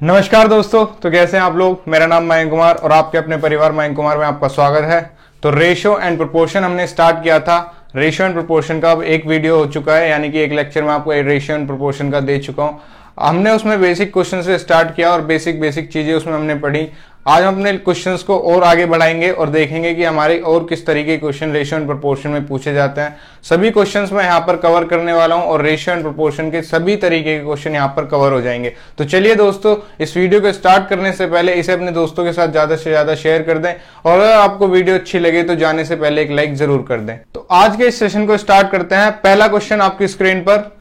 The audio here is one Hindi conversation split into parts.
नमस्कार दोस्तों, तो कैसे हैं आप लोग। मेरा नाम मयंक कुमार और आपके अपने परिवार मयंक कुमार में आपका स्वागत है। तो रेशियो एंड प्रोपोर्शन हमने स्टार्ट किया था। रेशियो एंड प्रोपोर्शन का अब एक वीडियो हो चुका है, यानी कि एक लेक्चर में आपको रेशियो एंड प्रोपोर्शन का दे चुका हूं। हमने उसमें बेसिक क्वेश्चन से स्टार्ट किया और बेसिक चीजें उसमें हमने पढ़ी। आज हम अपने क्वेश्चंस को और आगे बढ़ाएंगे और देखेंगे कि हमारे और किस तरीके के क्वेश्चन रेशियो एंड प्रोपोर्शन में पूछे जाते हैं। सभी क्वेश्चंस मैं यहाँ पर कवर करने वाला हूँ और रेशियो एंड प्रोपोर्शन के सभी तरीके के क्वेश्चन यहाँ पर कवर हो जाएंगे। तो चलिए दोस्तों, इस वीडियो को स्टार्ट करने से पहले इसे अपने दोस्तों के साथ ज्यादा से ज्यादा शेयर कर दें और अगर आपको वीडियो अच्छी लगे तो जाने से पहले एक लाइक जरूर कर दें। तो आज के इस सेशन को स्टार्ट करते हैं। पहला क्वेश्चन आपकी स्क्रीन पर,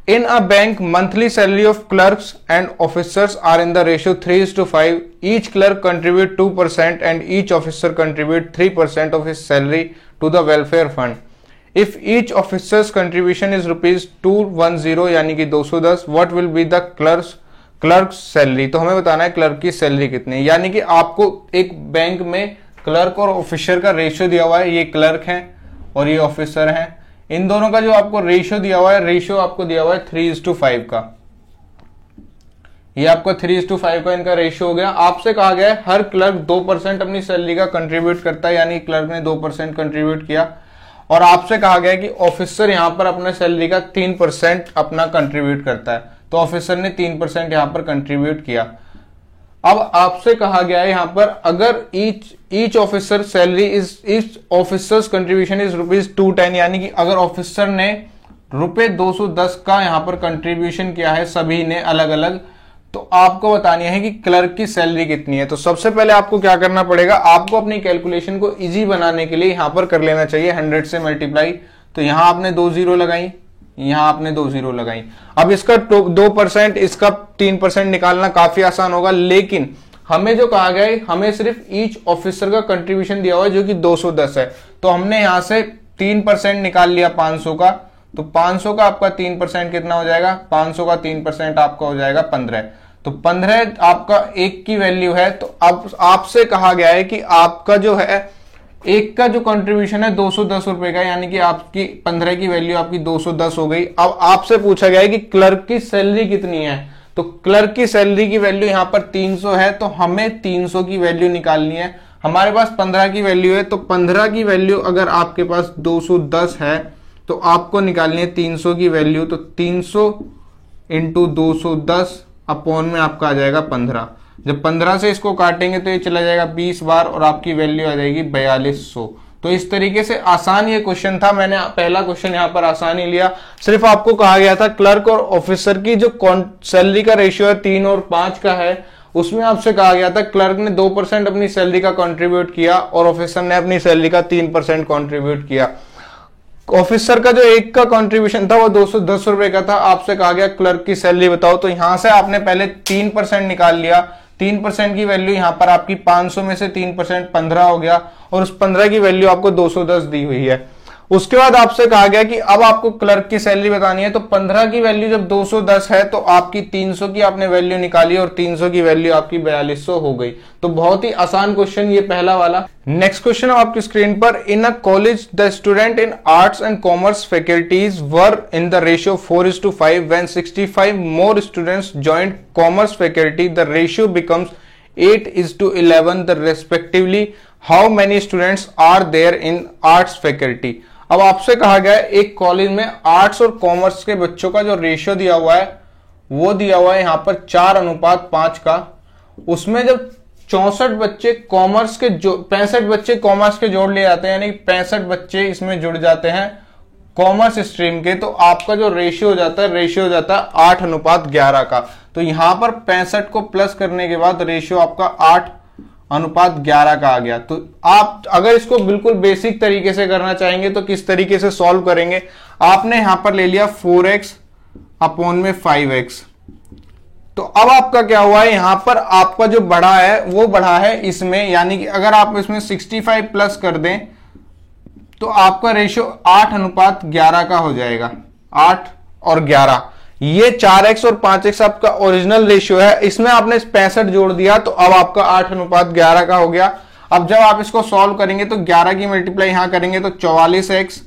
In a bank, monthly salary of clerks and officers are in the ratio 3:5. Each clerk contribute 2% and each officer contribute 3% of his salary to the welfare fund. If each officer's contribution is rupees 210 यानी कि 210, what will be the clerk's salary? तो हमें बताना है क्लर्क की सैलरी कितनी है। यानी कि आपको एक बैंक में क्लर्क और ऑफिसर का रेशियो दिया हुआ है। ये क्लर्क हैं और ये ऑफिसर हैं। इन दोनों का जो आपको रेशियो दिया हुआ है, रेशियो आपको दिया हुआ है 3:5 का। ये आपका 3:5 का इनका रेशियो हो गया। आपसे कहा गया है हर क्लर्क 2% अपनी सैलरी का कंट्रीब्यूट करता है, यानी क्लर्क ने 2% कंट्रीब्यूट किया। और आपसे कहा गया है कि ऑफिसर यहां पर अपने सैलरी का 3% अपना कंट्रीब्यूट करता है। तो ऑफिसर ने 3% यहां पर कंट्रीब्यूट किया। अब आपसे कहा गया है यहां पर, अगर each officer salary is officers contribution is ₹210, यानी कि अगर ऑफिसर ने ₹210 का यहां पर कंट्रीब्यूशन किया है सभी ने अलग अलग, तो आपको बतानी है कि क्लर्क की सैलरी कितनी है। तो सबसे पहले आपको क्या करना पड़ेगा, आपको अपनी कैलकुलेशन को इजी बनाने के लिए यहां पर कर लेना चाहिए 100 से मल्टीप्लाई। तो यहां आपने 2 जीरो लगाई, यहां आपने 2 जीरो लगाई। अब इसका 2%, इसका 3% निकालना काफी आसान होगा, लेकिन हमें जो कहा गया है, हमें सिर्फ ईच ऑफिसर का कंट्रीब्यूशन दिया हुआ है जो कि 210 है। तो हमने यहां से 3% निकाल लिया 500 का। तो 500 का आपका 3% कितना हो जाएगा, 500 का 3% आपका हो जाएगा 15। तो 15 आपका एक की वैल्यू है। तो अब आपसे कहा गया है कि आपका जो है एक का जो कंट्रीब्यूशन है 210 रुपए का, यानी कि आपकी 15 की वैल्यू आपकी 210 हो गई। अब आपसे पूछा गया है कि क्लर्क की सैलरी कितनी है। तो क्लर्क की सैलरी की वैल्यू यहां पर 300 है, तो हमें 300 की वैल्यू निकालनी है। हमारे पास 15 की वैल्यू है, तो 15 की वैल्यू अगर आपके पास 210 है तो आपको निकालनी है 300 की वैल्यू। तो 300 इंटू 210 अपॉन में आपका आ जाएगा 15। जब 15 से इसको काटेंगे तो ये चला जाएगा 20 बार और आपकी वैल्यू आ जाएगी 4200। तो इस तरीके से आसान ये क्वेश्चन था। मैंने पहला क्वेश्चन यहां पर आसान ही लिया। सिर्फ आपको कहा गया था क्लर्क और ऑफिसर की जो सैलरी का रेशियो है 3 और 5 का है, उसमें आपसे कहा गया था क्लर्क ने 2% अपनी सैलरी का कंट्रीब्यूट किया और ऑफिसर ने अपनी सैलरी का 3% कंट्रीब्यूट किया। ऑफिसर का जो एक का कंट्रीब्यूशन था वो 210 रुपए का था। आपसे कहा गया क्लर्क की सैलरी बताओ। तो यहां से आपने पहले 3% निकाल लिया। 3% की वैल्यू यहां पर आपकी 500 में से 3% 15 हो गया और उस 15 की वैल्यू आपको 210 दी हुई है। उसके बाद आपसे कहा गया कि अब आपको क्लर्क की सैलरी बतानी है। तो 15 की वैल्यू जब 210 है तो आपकी 300 की आपने वैल्यू निकाली और 300 की वैल्यू आपकी 4200 हो गई। तो बहुत ही आसान क्वेश्चन ये पहला वाला। नेक्स्ट क्वेश्चन है आपकी स्क्रीन पर, in a college the student in arts and commerce faculties were in the ratio 4:5 when 65 more students joined commerce faculty the ratio becomes 8:11 the respectively how many students are there in arts faculty. अब आपसे कहा गया है एक कॉलेज में आर्ट्स और कॉमर्स के बच्चों का जो रेशियो दिया हुआ है वो दिया हुआ है यहां पर 4:5 का। उसमें जब 64 बच्चे कॉमर्स के, जो 65 बच्चे कॉमर्स के जोड़ लिए जाते हैं, यानी 65 बच्चे इसमें जुड़ जाते हैं कॉमर्स स्ट्रीम के, तो आपका जो रेशियो हो जाता है 8:11 का। तो यहां पर 65 को प्लस करने के बाद रेशियो आपका 8:11 का आ गया। तो आप अगर इसको बिल्कुल बेसिक तरीके से करना चाहेंगे तो किस तरीके से सॉल्व करेंगे, आपने यहां पर ले लिया 4x अपॉन में 5x। तो अब आपका क्या हुआ है, यहां पर आपका जो बढ़ा है वो बढ़ा है इसमें, यानी कि अगर आप इसमें 65 प्लस कर दें तो आपका रेशियो 8:11 का हो जाएगा। 8 और 11, ये 4x और 5x आपका ओरिजिनल रेशियो है, इसमें आपने 65 जोड़ दिया तो अब आपका 8:11 का हो गया। अब जब आप इसको सॉल्व करेंगे तो 11 की मल्टीप्लाई यहां करेंगे तो 44x,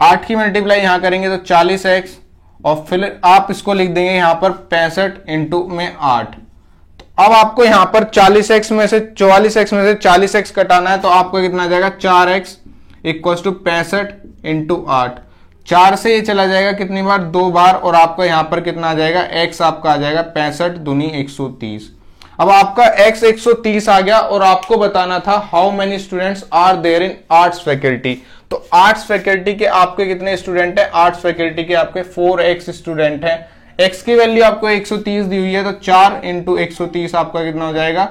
8 की मल्टीप्लाई यहां करेंगे तो 40x और फिर आप इसको लिख देंगे यहां पर 65 इंटू में 8। अब आपको यहां पर 44x में से 40x कटाना है, तो आपको कितना आ जाएगा 4x इक्वल टू 65 इंटू 8। 4 से ये चला जाएगा कितनी बार, 2 बार, और आपका यहां पर कितना आ जाएगा, x आपका आ जाएगा 65 दूनी 130। अब आपका x 130 आ गया और आपको बताना था how many students are there in arts faculty. तो आर्ट्स फैकल्टी के आपके कितने स्टूडेंट हैं, आर्ट्स फैकल्टी के आपके 4x स्टूडेंट हैं। x की वैल्यू आपको 130 दी हुई है, तो 4 इंटू 130 आपका कितना हो जाएगा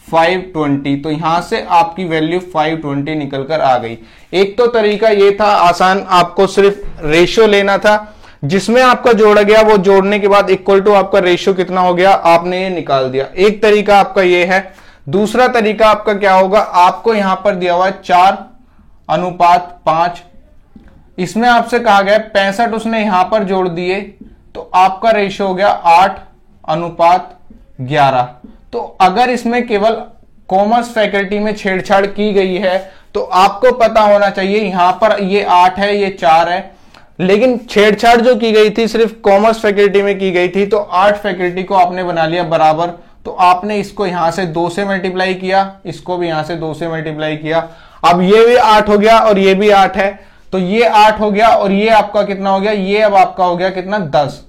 520। तो यहां से आपकी वैल्यू 520 निकल कर आ गई। एक तो तरीका ये था आसान, आपको सिर्फ रेशियो लेना था, जिसमें आपका जोड़ा गया वो जोड़ने के बाद इक्वल टू आपका रेशियो कितना हो गया आपने ये निकाल दिया। एक तरीका आपका ये है। दूसरा तरीका आपका क्या होगा, आपको यहां पर दिया हुआ है 4:5। इसमें आपसे कहा गया 65 उसने यहां पर जोड़ दिए, तो आपका रेशियो हो गया 8:11। तो अगर इसमें केवल कॉमर्स फैकल्टी में छेड़छाड़ की गई है तो आपको पता होना चाहिए यहां पर ये 8 है, ये 4 है, लेकिन छेड़छाड़ जो की गई थी सिर्फ कॉमर्स फैकल्टी में की गई थी, तो आर्ट फैकल्टी को आपने बना लिया बराबर। तो आपने इसको यहां से 2 से मल्टीप्लाई किया, इसको भी यहां से 2 से मल्टीप्लाई किया। अब ये भी 8 हो गया और ये भी 8 है, तो ये 8 हो गया और ये आपका कितना हो गया, ये अब आपका हो गया कितना 10।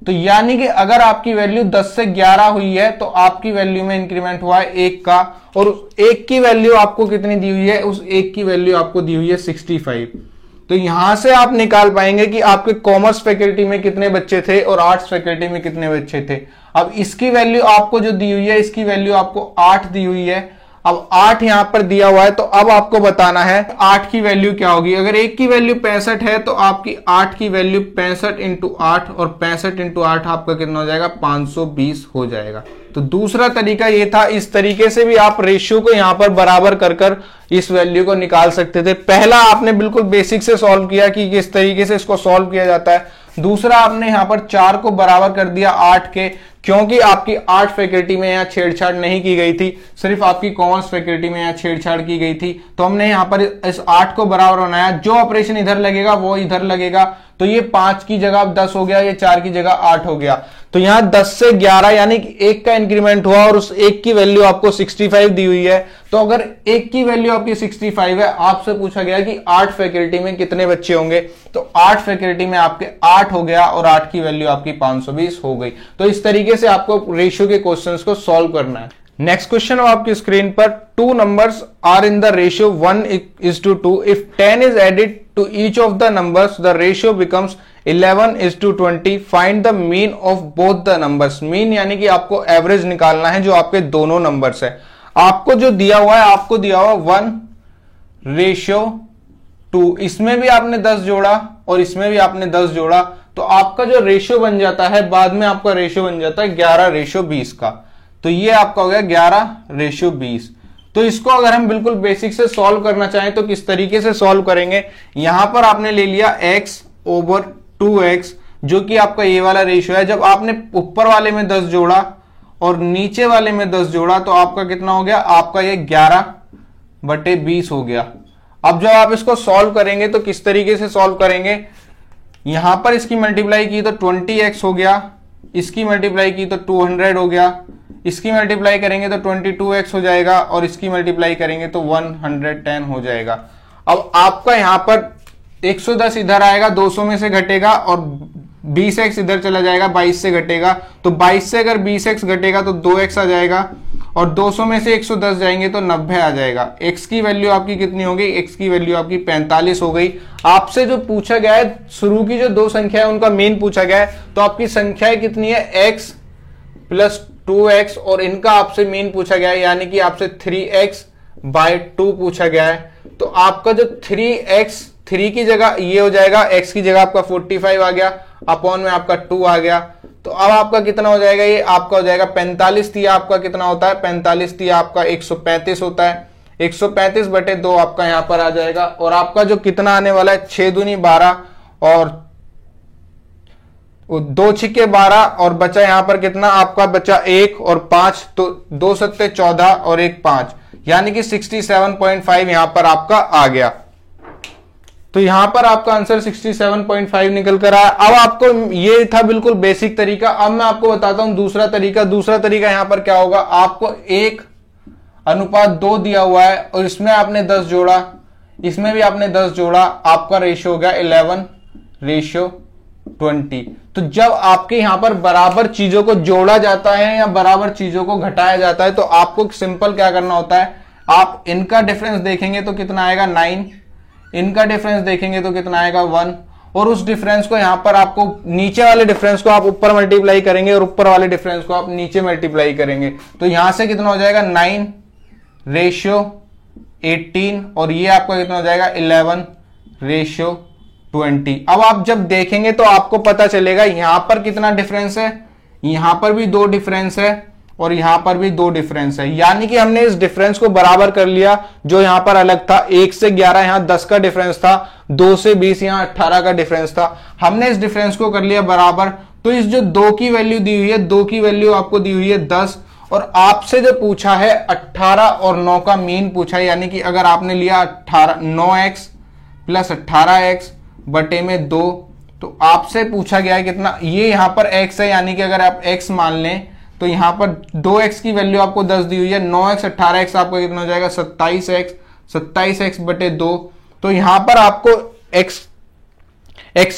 तो यानी कि अगर आपकी वैल्यू 10 से 11 हुई है तो आपकी वैल्यू में इंक्रीमेंट हुआ है 1 का, और 1 की वैल्यू आपको कितनी दी हुई है, उस 1 की वैल्यू आपको दी हुई है 65। तो यहां से आप निकाल पाएंगे कि आपके कॉमर्स फैकल्टी में कितने बच्चे थे और आर्ट्स फैकल्टी में कितने बच्चे थे। अब इसकी वैल्यू आपको जो दी हुई है, इसकी वैल्यू आपको 8 दी हुई है। अब 8 यहां पर दिया हुआ है, तो अब आपको बताना है 8 की वैल्यू क्या होगी। अगर 1 की वैल्यू 65 है तो आपकी 8 की वैल्यू 65 इंटू 8, और 65 इंटू 8 आपका कितना हो जाएगा 520 हो जाएगा। तो दूसरा तरीका ये था, इस तरीके से भी आप रेशियो को यहां पर बराबर कर इस वैल्यू को निकाल सकते थे। पहला आपने बिल्कुल बेसिक से सॉल्व किया कि किस तरीके से इसको सॉल्व किया जाता है। दूसरा आपने यहां पर 4 को बराबर कर दिया 8 के, क्योंकि आपकी आर्ट फैकल्टी में यहां छेड़छाड़ नहीं की गई थी, सिर्फ आपकी कॉमर्स फैकल्टी में यहां छेड़छाड़ की गई थी। तो हमने यहां पर इस 8 को बराबर बनाया, जो ऑपरेशन इधर लगेगा वो इधर लगेगा। तो ये 5 की जगह 10 हो गया, ये 4 की जगह 8 हो गया। तो यहां 10 से 11 यानी कि 1 का इंक्रीमेंट हुआ, और उस 1 की वैल्यू आपको 65 दी हुई है। तो अगर 1 की वैल्यू आपकी 65 है, आपसे पूछा गया कि आर्ट फैकल्टी में कितने बच्चे होंगे, तो आर्ट फैकल्टी में आपके 8 हो गया और 8 की वैल्यू आपकी 520 हो गई। तो इस तरीके से आपको रेशियो के क्वेश्चंस को सॉल्व करना है। नेक्स्ट क्वेश्चन आपकी स्क्रीन पर, 2 numbers are in the ratio 1:2. If 10 is added to each of the numbers, the ratio becomes 11:20. Find the mean of both the numbers. mean यानी कि आपको एवरेज निकालना है जो आपके दोनों नंबर्स है। आपको जो दिया हुआ है, आपको दिया हुआ 1:2। इसमें भी आपने 10 जोड़ा और इसमें भी आपने 10 जोड़ा, तो आपका जो रेशियो बन जाता है, बाद में आपका रेशियो बन जाता है 11:20 का। तो ये आपका हो गया 11:20। तो इसको अगर हम बिल्कुल बेसिक से सॉल्व करना चाहें तो किस तरीके से सॉल्व करेंगे, यहां पर आपने ले लिया x/2x, जो कि आपका ये वाला रेशियो है। जब आपने ऊपर वाले में 10 जोड़ा और नीचे वाले में 10 जोड़ा, तो आपका कितना हो गया, आपका ये 11/20 हो गया। अब जब आप इसको सॉल्व करेंगे तो किस तरीके से सॉल्व करेंगे, यहां पर इसकी मल्टीप्लाई की तो 20x हो गया, इसकी मल्टीप्लाई की तो 200 हो गया, इसकी मल्टीप्लाई करेंगे तो 22x हो जाएगा, और इसकी मल्टीप्लाई करेंगे तो 110 हो जाएगा। अब आपका यहां पर 110 इधर आएगा, 200 में से घटेगा, और 20x इधर चला जाएगा, 22 से घटेगा। तो 22 से अगर 20x घटेगा तो 2x आ जाएगा, और 200 में से 110 जाएंगे तो 90 आ जाएगा। x की वैल्यू आपकी कितनी हो गई, x की वैल्यू आपकी 45 हो गई। आपसे जो पूछा गया है, शुरू की जो 2 संख्या है उनका मीन पूछा गया है, तो आपकी संख्याएं कितनी है, x + 2x, और इनका आपसे मीन पूछा गया है, यानी कि आपसे 3x/2 पूछा गया है। तो आपका जो 3 की जगह ये हो जाएगा, x की जगह आपका 45 आ गया, अपॉन में आपका 2 आ गया। तो अब आपका कितना हो जाएगा, ये आपका हो जाएगा 45 तिया आपका कितना होता है, 45 तिया आपका 135 होता है। 135/2 आपका यहां पर आ जाएगा, और आपका जो कितना आने वाला है, 6 दूनी 12 और 2 छिक्के 12, और बचा यहां पर कितना आपका बचा 1 और 5, तो 2 सत्ते 14 और 1 5, यानी कि 67.5 यहां पर आपका आ गया। तो यहां पर आपका आंसर 67.5 निकल कर आया। अब आपको ये था बिल्कुल बेसिक तरीका। अब मैं आपको बताता हूं दूसरा तरीका। दूसरा तरीका यहां पर क्या होगा, आपको 1:2 दिया हुआ है और इसमें आपने 10 जोड़ा, इसमें भी आपने 10 जोड़ा, आपका रेशियो हो गया 11:20। तो जब आपके यहां पर बराबर चीजों को जोड़ा जाता है या बराबर चीजों को घटाया जाता है तो आपको सिंपल क्या करना होता है, आप इनका डिफरेंस देखेंगे तो कितना आएगा 9, इनका डिफरेंस देखेंगे तो कितना आएगा 1, और उस डिफरेंस को यहां पर आपको नीचे वाले डिफरेंस को आप ऊपर मल्टीप्लाई करेंगे और ऊपर वाले डिफरेंस को आप नीचे मल्टीप्लाई करेंगे। तो यहां से कितना हो जाएगा 9:18 और ये आपका कितना हो जाएगा 11:20। अब आप जब देखेंगे तो आपको पता चलेगा यहां पर कितना डिफरेंस है, यहां पर भी 2 डिफरेंस है और यहां पर भी 2 डिफरेंस है, यानी कि हमने इस डिफरेंस को बराबर कर लिया। जो यहां पर अलग था 1 से 11 यहां 10 का डिफरेंस था, 2 से 20 यहां 18 का डिफरेंस था, हमने इस डिफरेंस को कर लिया बराबर। तो इस जो 2 की वैल्यू दी हुई है, 2 की वैल्यू आपको दी हुई है 10 और आपसे जो पूछा है 18 और 9 का मीन पूछा है, यानी कि अगर आपने लिया 9x प्लस 18x बटे में 2 तो आपसे पूछा गया है कितना, ये यहां पर x है, यानी कि अगर आप x मान लें तो यहां पर 2x की वैल्यू आपको 10 दी हुई है, 9x 18x आपका कितना हो जाएगा 27x बटे 2। तो यहां पर आपको x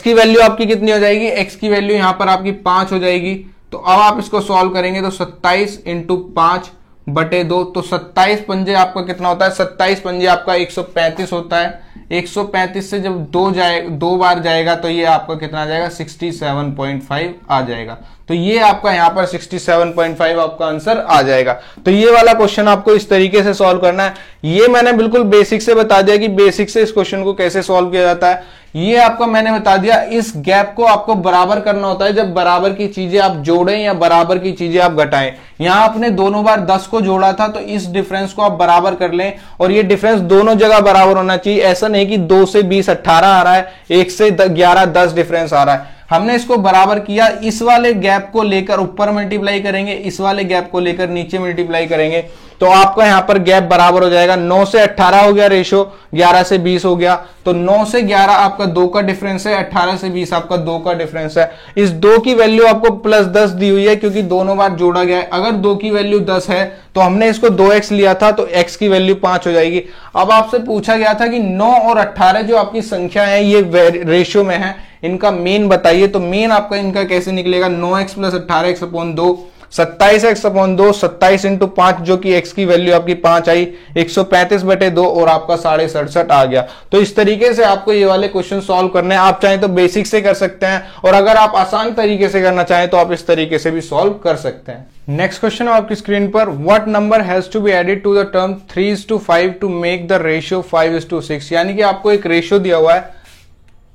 की वैल्यू आपकी कितनी हो जाएगी, x की वैल्यू यहां पर आपकी 5 हो जाएगी। तो अब आप इसको सॉल्व करेंगे तो 27 × 5 बटे 2, तो 27 पंजे आपका कितना होता है, 27 पंजे आपका 135 होता है। 135 से जब 2 बार जाएगा तो ये आपका कितना आ जाएगा 67.5 आ जाएगा। तो ये आपका यहां पर 67.5 आपका आंसर आ जाएगा। तो ये वाला क्वेश्चन आपको इस तरीके से सॉल्व करना है। ये मैंने बिल्कुल बेसिक से बता दिया कि बेसिक से इस क्वेश्चन को कैसे सॉल्व किया जाता है। ये आपको मैंने बता दिया, इस गैप को आपको बराबर करना होता है जब बराबर की चीजें आप जोड़ें या बराबर की चीजें आप घटाएं। यहां आपने दोनों बार 10 को जोड़ा था तो इस डिफरेंस को आप बराबर कर लें और ये डिफरेंस दोनों जगह बराबर होना चाहिए। ऐसा नहीं कि 2 से 20 18 आ रहा है, 1 से 11 10 डिफरेंस आ रहा है। हमने इसको बराबर किया, इस वाले गैप को लेकर ऊपर मल्टीप्लाई करेंगे, इस वाले गैप को लेकर नीचे मल्टीप्लाई करेंगे तो आपका यहां पर गैप बराबर हो जाएगा। 9 से 18 हो गया रेशो, 11 से 20 हो गया, तो 9 से 11 आपका 2 का डिफरेंस है, 18 से 20 आपका 2 का डिफरेंस है। इस 2 की वैल्यू आपको प्लस 10 दी हुई है क्योंकि दोनों बार जोड़ा गया है। अगर 2 की वैल्यू 10 है तो हमने इसको 2x लिया था तो x की वैल्यू 5 हो जाएगी। अब आपसे पूछा गया था कि 9 और 18 जो आपकी संख्या है ये रेशियो में है, इनका मीन बताइए। तो मीन आपका इनका कैसे निकलेगा, 9x plus 18x upon 2, 27x upon 2, 27 × 5 जो कि x की वैल्यू आपकी 5 आई, 135 बटे 2 और आपका 67.5 आ गया। तो इस तरीके से आपको ये वाले क्वेश्चन सॉल्व करने हैं। आप चाहें तो बेसिक से कर सकते हैं और अगर आप आसान तरीके से करना चाहें तो आप इस तरीके से भी सॉल्व कर सकते हैं। नेक्स्ट क्वेश्चन है आपकी स्क्रीन पर, what number has to be added to the term 3:5 to make the ratio 5:6। यानी कि आपको एक रेशियो दिया हुआ है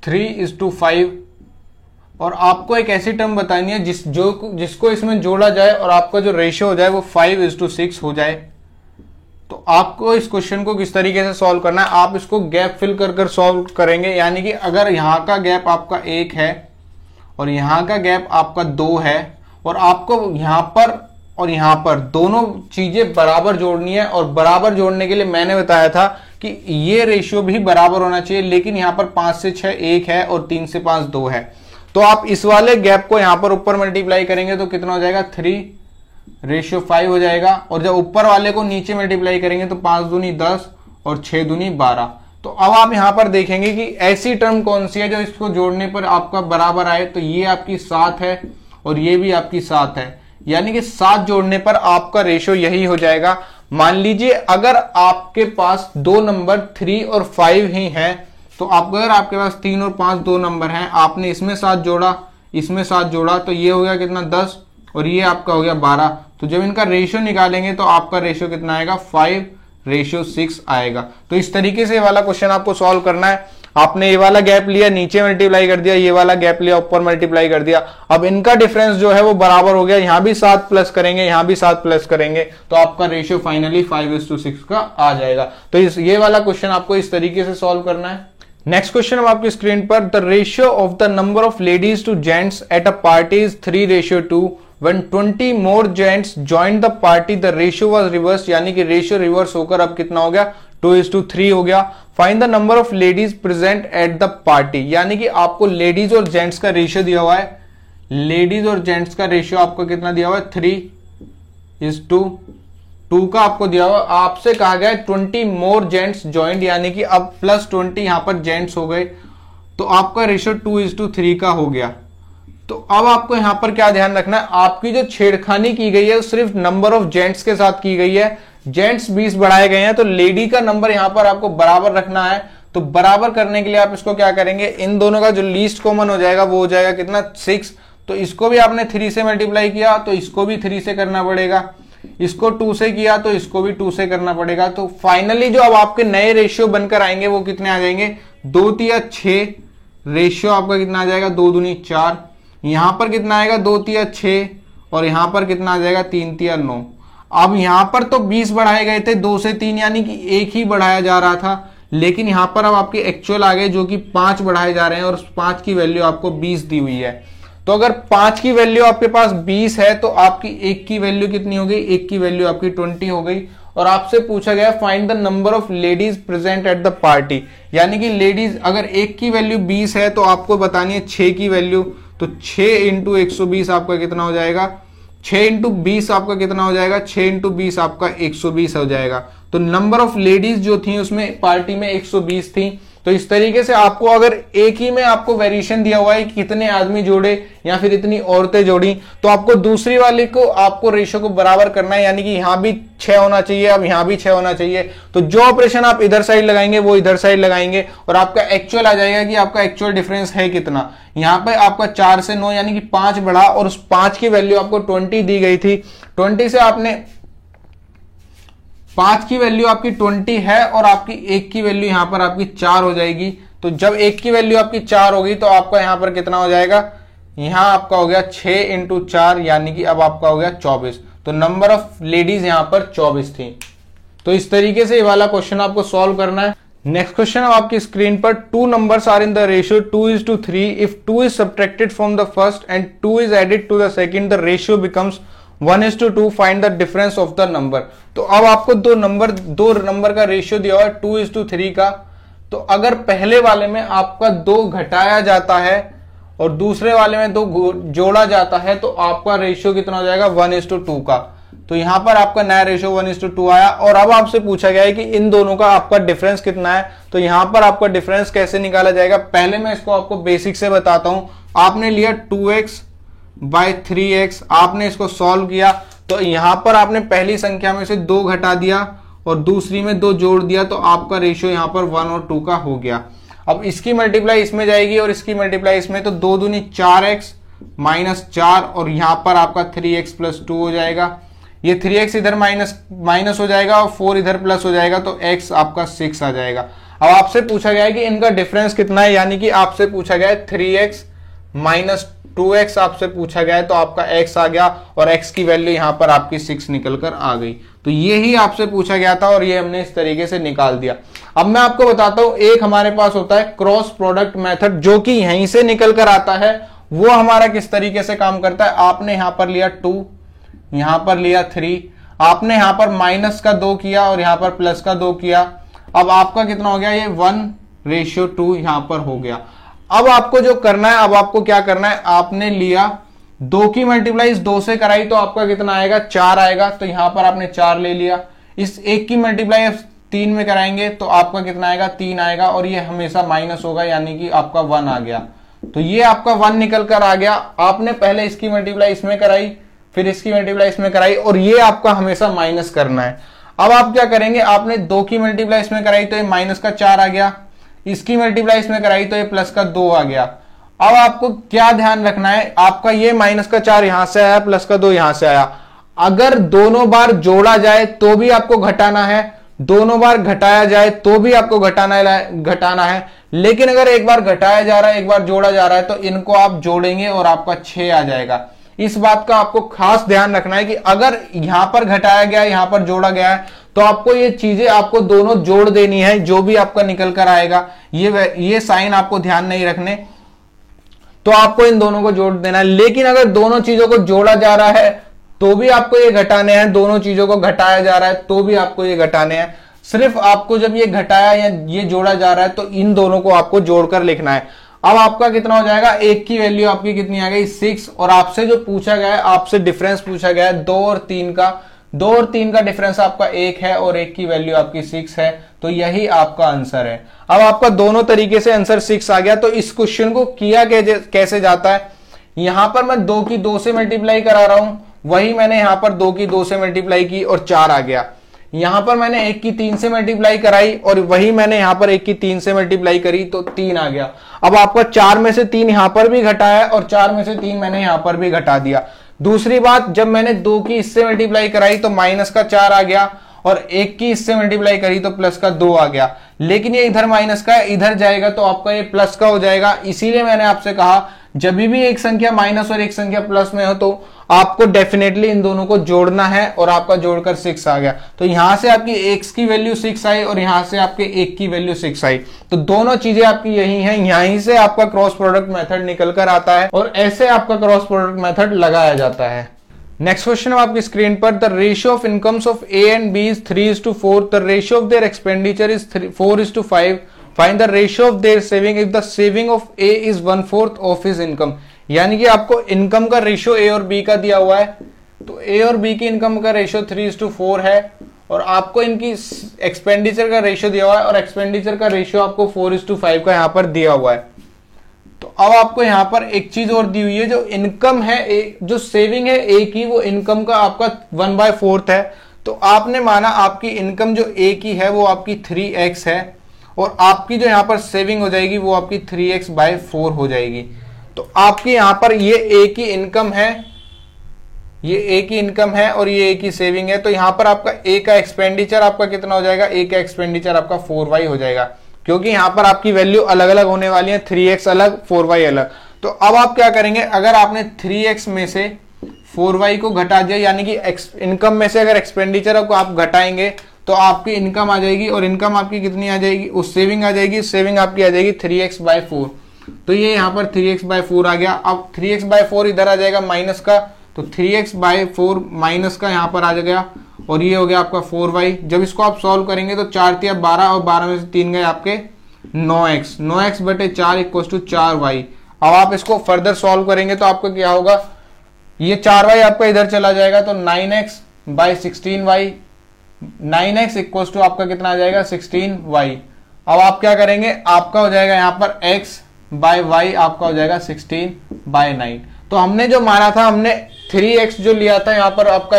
3:5 और आपको एक ऐसी टर्म बतानी है जिसको इसमें जोड़ा जाए और आपका जो रेशियो हो जाए वो 5:6 हो जाए। तो आपको इस क्वेश्चन को किस तरीके से सॉल्व करना है, आप इसको गैप फिल कर सॉल्व करेंगे। यानी कि अगर यहां का गैप आपका 1 है और यहां का गैप आपका 2 है और आपको यहां पर और यहां पर दोनों चीजें बराबर जोड़नी है, और बराबर जोड़ने के लिए मैंने बताया था कि ये रेशियो भी बराबर होना चाहिए, लेकिन यहां पर 5 से 6 1 है और 3 से 5 2 है। तो आप इस वाले गैप को यहां पर ऊपर मल्टीप्लाई करेंगे तो कितना हो जाएगा 3:5 हो जाएगा, और जब ऊपर वाले को नीचे मल्टीप्लाई करेंगे तो 5 दूनी 10 और 6 दूनी 12। तो अब आप यहां पर देखेंगे कि ऐसी टर्म कौन सी है जो इसको जोड़ने पर आपका बराबर आए। तो ये आपकी 7 है और ये भी आपकी 7 है, यानी कि 7 जोड़ने पर आपका रेशियो यही हो जाएगा। मान लीजिए अगर आपके पास 2 नंबर 3 और 5 ही हैं, तो अगर आपके पास 3 और 5 2 नंबर हैं, आपने इसमें 7 जोड़ा इसमें 7 जोड़ा तो ये हो गया कितना 10 और ये आपका हो गया 12। तो जब इनका रेशियो निकालेंगे तो आपका रेशियो कितना आएगा 5:6 आएगा। तो इस तरीके से ये वाला क्वेश्चन आपको सॉल्व करना है। आपने ये वाला गैप लिया, नीचे मल्टीप्लाई कर दिया, ये वाला गैप लिया, ऊपर मल्टीप्लाई कर दिया। अब इनका डिफरेंस जो है वो बराबर हो गया, यहां भी 7 प्लस करेंगे, यहां भी 7 प्लस करेंगे, तो आपका रेशियो फाइनली 5:6 का आ जाएगा। तो ये वाला क्वेश्चन आपको इस तरीके से सॉल्व करना है। नेक्स्ट क्वेश्चन अब आपकी स्क्रीन पर, the ratio of the number of ladies to gents at a party is 3:2। When 20 more gents joined the party, the ratio was reversed। यानी कि रेशियो रिवर्स होकर अब कितना हो गया 2:3 हो गया। Find the number of ladies present at the party, यानी कि आपको लेडीज और जेंट्स का रेशियो दिया हुआ है। लेडीज और जेंट्स का रेशियो आपको कितना दिया हुआ है, 3:2 का आपको दिया हुआ। आपसे कहा गया है 20 मोर जेंट्स ज्वाइंट, यानी कि अब +20 यहां पर जेंट्स हो गए, तो आपका रेशियो 2:3 का हो गया। तो अब आपको यहां पर क्या ध्यान रखना है, आपकी जो छेड़खानी की गई है सिर्फ नंबर ऑफ जेंट्स के साथ की गई है। जेंट्स 20 बढ़ाए गए हैं, तो लेडी का नंबर यहां पर आपको बराबर रखना है। तो बराबर करने के लिए आप इसको क्या करेंगे, इन दोनों का जो लीस्ट कॉमन हो जाएगा वो हो जाएगा कितना, 6। तो इसको भी आपने 3 से मल्टीप्लाई किया तो इसको भी 3 से करना पड़ेगा, इसको 2 से किया तो इसको भी 2 से करना पड़ेगा। तो फाइनली जो अब आपके नए रेशियो बनकर आएंगे वो कितने आ जाएंगे, 2:6 रेशियो आपका कितना आ जाएगा, 2×2 4। यहां पर कितना आएगा, 2×6, और यहां पर कितना आ जाएगा, 3×9। अब यहां पर तो 20 बढ़ाए गए थे 2 से 3, यानी कि 1 ही बढ़ाया जा रहा था, लेकिन यहां पर अब आपके एक्चुअल आ गए जो कि 5 बढ़ाए जा रहे हैं, और 5 की वैल्यू आपको 20 दी हुई है। तो अगर 5 की वैल्यू आपके पास 20 है तो आपकी 1 की वैल्यू कितनी हो गई, 1 की वैल्यू आपकी 20 हो गई। और आपसे पूछा गया find the number of ladies present at the party, यानी कि लेडीज अगर 1 की वैल्यू 20 है तो आपको बतानी है 6 की वैल्यू। तो 6 × 120 आपका कितना हो जाएगा, 6 × 20 आपका कितना हो जाएगा, 6 × 20 आपका 120 हो जाएगा। तो नंबर ऑफ लेडीज जो थी उसमें पार्टी में 120 थी। तो इस तरीके से आपको अगर एक ही में आपको वेरिएशन दिया हुआ है कि कितने आदमी जोड़े या फिर इतनी औरतें जोड़ी, तो आपको दूसरी वाले को आपको रेशियो को बराबर करना है, यानी कि यहां भी 6 होना चाहिए, अब यहां भी 6 होना चाहिए। तो जो ऑपरेशन आप इधर साइड लगाएंगे वो इधर साइड लगाएंगे, और आपका एक्चुअल आ जाएगा कि आपका एक्चुअल डिफरेंस है कितना। यहां पे आपका 4 से 9 यानी कि 5 बढ़ा, और उस 5 की वैल्यू आपको 20 दी गई थी। 20 से आपने 5 की वैल्यू आपकी 20 है, और आपकी 1 की वैल्यू यहां पर आपकी 4 हो जाएगी। तो जब 1 की वैल्यू आपकी 4 होगी तो आपका यहां पर कितना हो जाएगा, यहां आपका हो गया 6 × 4, यानी कि अब आपका हो गया 24। तो नंबर ऑफ लेडीज यहां पर 24 थी। तो इस तरीके से ये वाला क्वेश्चन आपको सॉल्व करना है। नेक्स्ट क्वेश्चन आपकी स्क्रीन पर, 2 numbers are in the ratio 2:3. If 2 is subtracted from the first and 2 is added to the second, the ratio becomes 1:2. Find the difference of the number. तो अब आपको दो नंबर का रेशियो दिया हुआ है 2:3 का। तो अगर पहले वाले में आपका 2 घटाया जाता है और दूसरे वाले में 2 जोड़ा जाता है, तो आपका रेशियो कितना हो जाएगा, 1:2 का। तो यहां पर आपका नया रेशियो 1:2 आया। और अब आपसे पूछा गया है कि इन दोनों का आपका डिफरेंस कितना है। तो यहां पर आपका डिफरेंस कैसे निकाला जाएगा, पहले मैं इसको आपको बेसिक से बताता हूं। आपने लिया 2x/3x, आपने इसको सॉल्व किया, तो यहां पर आपने पहली संख्या में से 2 घटा दिया और दूसरी में 2 जोड़ दिया, तो आपका रेशियो यहां पर 1 और 2 का हो गया। अब इसकी मल्टीप्लाई इसमें जाएगी और इसकी मल्टीप्लाई इसमें, तो 2×2 4x - 4, और यहां पर आपका 3x + 2 हो जाएगा। ये 3x इधर माइनस हो जाएगा और 4 इधर प्लस हो जाएगा, तो x आपका 6 आ जाएगा। अब आपसे पूछा गया है कि इनका डिफरेंस कितना है, यानी कि आपसे पूछा गया है 3x - 2x आपसे पूछा गया है, तो आपका x आ गया और x की वैल्यू यहां पर आपकी 6 निकल कर आ गई। तो ये ही आपसे पूछा गया था और ये हमने इस तरीके से निकाल दिया। अब मैं आपको बताता हूं, एक हमारे पास होता है क्रॉस प्रोडक्ट मेथड, जो कि यहीं से निकल कर आता है। वो हमारा किस तरीके से काम करता है, आपने यहां पर लिया 2, यहां पर लिया 3, आपने यहां पर माइनस का 2 किया और यहां पर प्लस का 2 किया। अब आपका कितना हो गया, ये 1:2 यहां पर हो गया। अब आपको जो करना है, अब आपको क्या करना है, आपने लिया 2 की मल्टीप्लाई इस 2 से कराई, तो आपका कितना आएगा, 4 आएगा। तो यहां पर आपने 4 ले लिया। इस 1 की मल्टीप्लाई 3 में कराएंगे तो आपका कितना आएगा, 3 आएगा, और ये हमेशा माइनस होगा, यानी कि आपका 1 आ गया। तो ये आपका 1 निकल कर आ गया। आपने पहले इसकी मल्टीप्लाई इसमें कराई, फिर इसकी मल्टीप्लाई इसमें कराई, और ये आपका हमेशा माइनस करना है। अब आप क्या करेंगे, आपने 2 की मल्टीप्लाई इसमें कराई तो ये माइनस का 4 आ गया, इसकी मल्टीप्लाई इसमें कराई तो ये प्लस का 2 आ गया। अब आपको क्या ध्यान रखना है, आपका ये माइनस का 4 यहां से आया, प्लस का 2 यहां से आया। अगर दोनों बार जोड़ा जाए तो भी आपको घटाना है, दोनों बार घटाया जाए तो भी आपको घटाना है। लेकिन अगर एक बार घटाया जा रहा है, एक बार जोड़ा जा रहा है, तो इनको आप जोड़ेंगे और आपका 6 आ जाएगा। इस बात का आपको खास ध्यान रखना है कि अगर यहां पर घटाया गया, यहां पर जोड़ा गया है, तो आपको ये चीजें आपको दोनों जोड़ देनी है, जो भी आपका निकल कर आएगा। ये साइन आपको ध्यान नहीं रखने, तो आपको इन दोनों को जोड़ देना है। लेकिन अगर दोनों चीजों को जोड़ा जा रहा है तो भी आपको ये घटाने हैं, दोनों चीजों को घटाया जा रहा है तो भी आपको ये घटाने हैं। सिर्फ आपको जब ये घटाया या ये जोड़ा जा रहा है तो इन दोनों को आपको जोड़कर लिखना है। अब आपका कितना हो जाएगा, एक की वैल्यू आपकी कितनी आ गई 6, और आपसे जो पूछा गया है, आपसे डिफरेंस पूछा गया है 2 और 3 का, 2 और 3 का डिफरेंस आपका 1 है और 1 की वैल्यू आपकी 6 है, तो यही आपका आंसर है। अब आपका दोनों तरीके से आंसर 6 आ गया। तो इस क्वेश्चन को किया कैसे जाता है, यहां पर मैं 2 की 2 से मल्टीप्लाई करा रहा हूं, वही मैंने यहां पर 2 की 2 से मल्टीप्लाई की और 4 आ गया। यहां पर मैंने 1 की 3 से मल्टीप्लाई कराई और वही मैंने यहां पर 1 की 3 से मल्टीप्लाई करी तो 3 आ गया। अब आपका 4 में से 3 यहां पर भी घटाया और 4 में से 3 मैंने यहां पर भी घटा दिया। दूसरी बात, जब मैंने 2 की इससे मल्टीप्लाई कराई तो माइनस का 4 आ गया और 1 की इससे मल्टीप्लाई करी तो प्लस का 2 आ गया। लेकिन ये इधर माइनस का है, इधर जाएगा तो आपका ये प्लस का हो जाएगा। इसीलिए मैंने आपसे कहा जब भी एक संख्या माइनस और एक संख्या प्लस में हो तो आपको डेफिनेटली इन दोनों को जोड़ना है, और आपका जोड़कर 6 आ गया। तो यहां से आपकी x की वैल्यू 6 आई और यहां से आपके 1 की वैल्यू 6 आई। तो दोनों चीजें आपकी यही हैं, यहीं से आपका क्रॉस प्रोडक्ट मेथड निकल कर आता है और ऐसे आपका क्रॉस प्रोडक्ट मेथड लगाया जाता है। नेक्स्ट क्वेश्चन है आपकी स्क्रीन पर, the ratio of incomes of A and B is 3:4, the ratio of their expenditure is 4:5, find the ratio of their saving if the saving of A is 1/4 of his income. यानी कि आपको इनकम का रेशियो ए और बी का दिया हुआ है, तो ए और बी की इनकम का रेशियो 3:4 है और आपको इनकी एक्सपेंडिचर का रेशियो दिया हुआ है और एक्सपेंडिचर का रेशियो आपको 4:5 का यहां पर दिया हुआ है। तो अब आपको यहां पर एक चीज और दी हुई है, जो इनकम है, जो सेविंग है ए की, वो इनकम का आपका 1/4 है। तो आपने माना आपकी इनकम जो ए की है वो आपकी 3x है और आपकी जो यहां पर सेविंग हो जाएगी वो आपकी 3x/4 हो जाएगी। तो आपकी यहां पर ये ए की इनकम है, ये ए की इनकम है और ये ए की सेविंग है। तो यहां पर आपका ए का एक्सपेंडिचर आपका कितना हो जाएगा, ए का एक्सपेंडिचर आपका 4y हो जाएगा, क्योंकि यहां पर आपकी वैल्यू अलग अलग होने वाली है, 3x अलग 4y अलग। तो अब आप क्या करेंगे, अगर आपने 3x में से 4y को घटा दिया, यानी कि इनकम में से अगर एक्सपेंडिचर को आप घटाएंगे तो आपकी इनकम आ जाएगी और इनकम आपकी कितनी आ जाएगी, उस सेविंग आ जाएगी, सेविंग आपकी आ जाएगी 3x/4। तो ये यहां पर 3x/4 आ गया। अब 3x/4 इधर आ जाएगा माइनस का, तो 3x/4 माइनस का यहां पर आ गया और ये हो गया आपका 4y। जब इसको आप सॉल्व करेंगे तो 4 × 12 और 12 में से 3 गए आपके 9x, 9x/4 = 4y। अब आप इसको फर्दर सॉल्व करेंगे तो आपको क्या होगा, ये 4y आपका इधर चला जाएगा तो 9x/16y, 9x = आपका कितना आ जाएगा 16y। अब आप क्या करेंगे, आपका हो जाएगा यहां पर x/y आपका हो जाएगा 16/9। तो हमने जो माना था, हमने 3x जो लिया था यहां पर आपका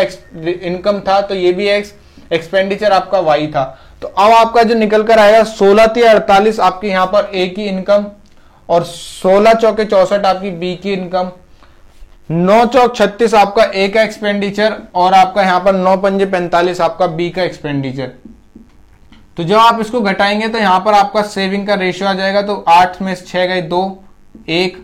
इनकम था, तो ये भी x, एक्सपेंडिचर आपका y था। तो अब आपका जो निकल कर आएगा 16×3 = 48 आपकी यहां पर a की इनकम और 16×4 = 64 आपकी b की इनकम, 9×4 = 36 आपका a का एक्सपेंडिचर और आपका यहां पर 9×5 = 45 आपका b का एक्सपेंडिचर। तो जब आप इसको घटाएंगे तो यहां पर आपका सेविंग का रेशियो आ जाएगा, तो 8 में से 6 गए 2, 1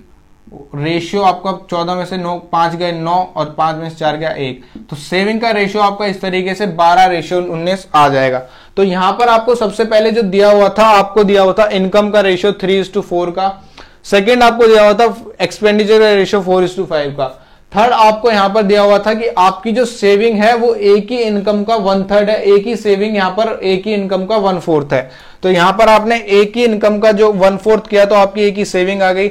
रेशियो आपका 14 में से 9, 5 गए 9 और 5 में से 4 गया 1। तो सेविंग का रेशियो आपका इस तरीके से 12:19 आ जाएगा। तो यहां पर आपको सबसे पहले जो दिया हुआ था, आपको दिया हुआ था इनकम का रेशियो 3:4 का, सेकेंड आपको दिया हुआ था एक्सपेंडिचर का रेशियो 4:5 का, थर्ड आपको यहां पर दिया हुआ था कि आपकी जो सेविंग है वो ए की इनकम का 1/3 है, ए की सेविंग यहां पर ए की इनकम का 1/4 है। तो यहां पर आपने ए की इनकम का जो 1/4 किया तो आपकी ए की सेविंग आ गई।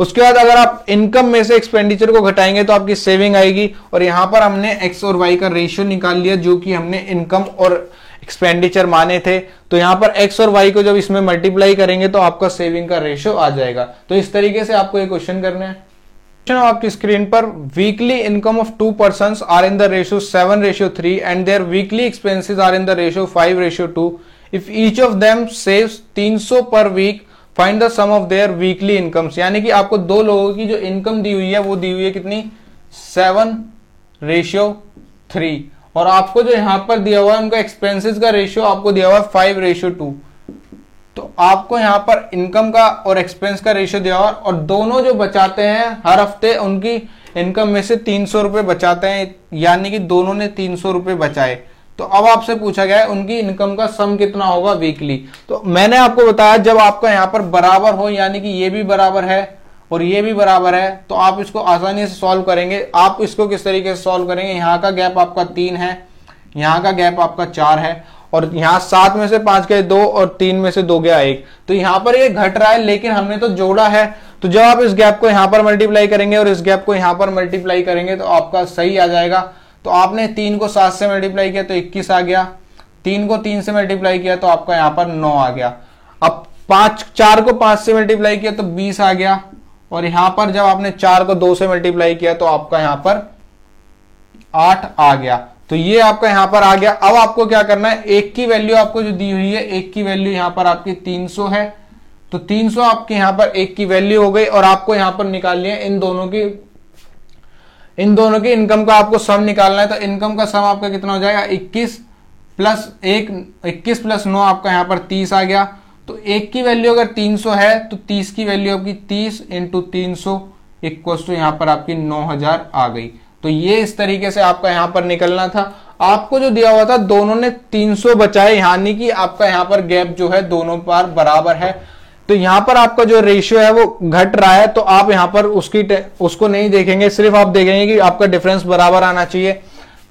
उसके बाद अगर आप इनकम में से एक्सपेंडिचर को घटाएंगे तो आपकी सेविंग आएगी और यहां पर हमने एक्स और वाई का रेशियो निकाल लिया, जो कि हमने इनकम और एक्सपेंडिचर माने थे। तो यहां पर एक्स और वाई को जब इसमें मल्टीप्लाई करेंगे तो आपका सेविंग का रेशियो आ जाएगा। तो इस तरीके से आपको ये क्वेश्चन करना है। आपकी स्क्रीन पर, weekly income of 2 persons are in the ratio 7:3 and their weekly expenses are in the ratio 5:2। If each of them saves 300 per week, find the sum of their weekly incomes. यानी कि आपको दो लोगों की जो इनकम दी हुई है वो दी हुई है कितनी, 7:3 और आपको जो यहां पर दिया हुआ है उनका एक्सपेंसेस का रेशियो आपको दिया हुआ है 5:2। तो आपको यहां पर इनकम का और एक्सपेंस का रेशियो दिया हुआ है और दोनों जो बचाते हैं हर हफ्ते उनकी इनकम में से 300 रुपए बचाते हैं, यानी कि दोनों ने 300 रुपए बचाए। तो अब आपसे पूछा गया है उनकी इनकम का सम कितना होगा वीकली। तो मैंने आपको बताया जब आपका यहां पर बराबर हो, यानी कि ये भी बराबर है और ये भी बराबर है, तो आप इसको आसानी से सॉल्व करेंगे। आप इसको किस तरीके से सॉल्व करेंगे, यहां का गैप आपका 3 है, यहां का गैप आपका 4 है और यहाँ 7 में से 5 गए 2 और 3 में से 2 गया 1, तो यहाँ पर ये घट रहा है लेकिन हमने तो जोड़ा है। तो जब आप इस गैप को यहाँ पर मल्टीप्लाई करेंगे और इस गैप को यहाँ पर मल्टीप्लाई करेंगे तो आपका सही आ जाएगा। तो आपने 3 को 7 से मल्टीप्लाई किया तो 21 आ गया, 3 को 3 से मल्टीप्लाई किया तो आपका यहाँ पर 9 आ गया। अब 4 को 5 से मल्टीप्लाई किया तो 20 आ गया, और यहां पर जब आपने 4 को 2 से मल्टीप्लाई किया तो आपका यहां पर 8 आ गया। तो ये आपका यहां पर आ गया। अब आपको क्या करना है, एक की वैल्यू आपको जो दी हुई है, एक की वैल्यू यहां पर आपकी 300 है, तो 300 आपके यहां पर एक की वैल्यू हो गई, और आपको यहां पर निकालनी है इन दोनों की इनकम का आपको सम निकालना है। तो इनकम का सम आपका कितना हो जाएगा, 21 प्लस 9 आपका यहां पर 30 आ गया। तो एक की वैल्यू अगर 300 है तो 30 की वैल्यू आपकी 30 इंटू 300 इक्वल्स टू यहां पर आपकी 9000 आ गई। तो ये इस तरीके से आपका यहां पर निकलना था। आपको जो दिया हुआ था दोनों ने 300 बचाए, यानी कि आपका यहां पर गैप जो है दोनों पर बराबर है। तो यहां पर आपका जो रेशियो है वो घट रहा है, तो आप यहां पर उसको नहीं देखेंगे, सिर्फ आप देखेंगे कि आपका डिफरेंस बराबर आना चाहिए।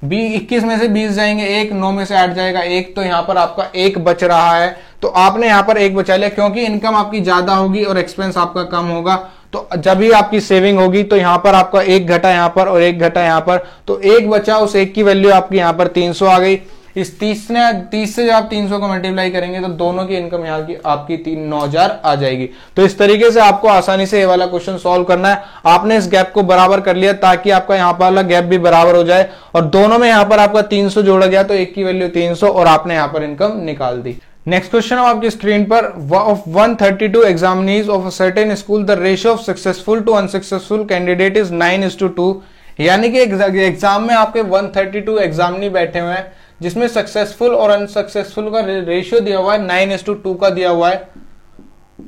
21 में से 20 जाएंगे 1, 9 में से 8 जाएगा 1, तो यहां पर आपका 1 बच रहा है। तो आपने यहां पर 1 बचा लिया, क्योंकि इनकम आपकी ज्यादा होगी और एक्सपेंस आपका कम होगा। तो जब भी आपकी सेविंग होगी तो यहां पर आपका 1 घटा यहां पर और 1 घटा यहां पर, तो 1 बचा, उस 1 की वैल्यू आपकी यहां पर 300 आ गई। इस 30 से जब आप 300 को मल्टीप्लाई करेंगे तो दोनों की इनकम यहाँ की आपकी 9000 आ जाएगी। तो इस तरीके से आपको आसानी से ये वाला क्वेश्चन सॉल्व करना है। आपने इस गैप को बराबर कर लिया ताकि आपका यहाँ पर वाला गैप भी बराबर हो जाए, और दोनों में यहाँ पर आपका 300 जोड़ा गया तो एक की वैल्यू 300 और आपने यहाँ पर इनकम निकाल दी। नेक्स्ट क्वेश्चन आपकी स्क्रीन पर, of 132 examinees of a certain school the ratio of successful to unsuccessful candidate is 9:2, यानी कि एग्जाम में आपके 132 एग्जामिनी बैठे हुए हैं जिसमें सक्सेसफुल और अनसक्सेसफुल का रेशियो दिया हुआ है 9:2 का दिया हुआ है।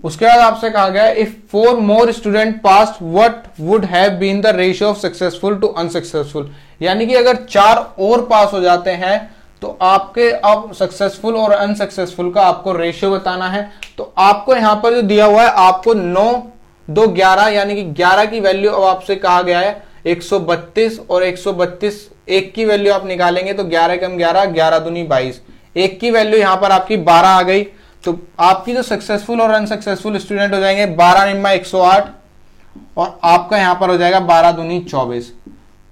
उसके बाद आपसे कहा गया है if 4 more student pass what would have been the ratio of successful to unsuccessful, यानी कि अगर 4 और पास हो जाते हैं तो आपके अब सक्सेसफुल और अनसक्सेसफुल का आपको रेशियो बताना है। तो आपको यहां पर जो दिया हुआ है आपको 9, 2, 11, यानी कि 11 की वैल्यू अब आपसे कहा गया है 132, और 132 एक की वैल्यू आप निकालेंगे तो 11 कम 11, 11 दूनी 22, एक की वैल्यू यहां पर आपकी 12 आ गई। तो आपकी जो सक्सेसफुल और अनसक्सेसफुल स्टूडेंट हो जाएंगे 12 निम्मा 108, और आपका यहां पर हो जाएगा 12 दूनी 24।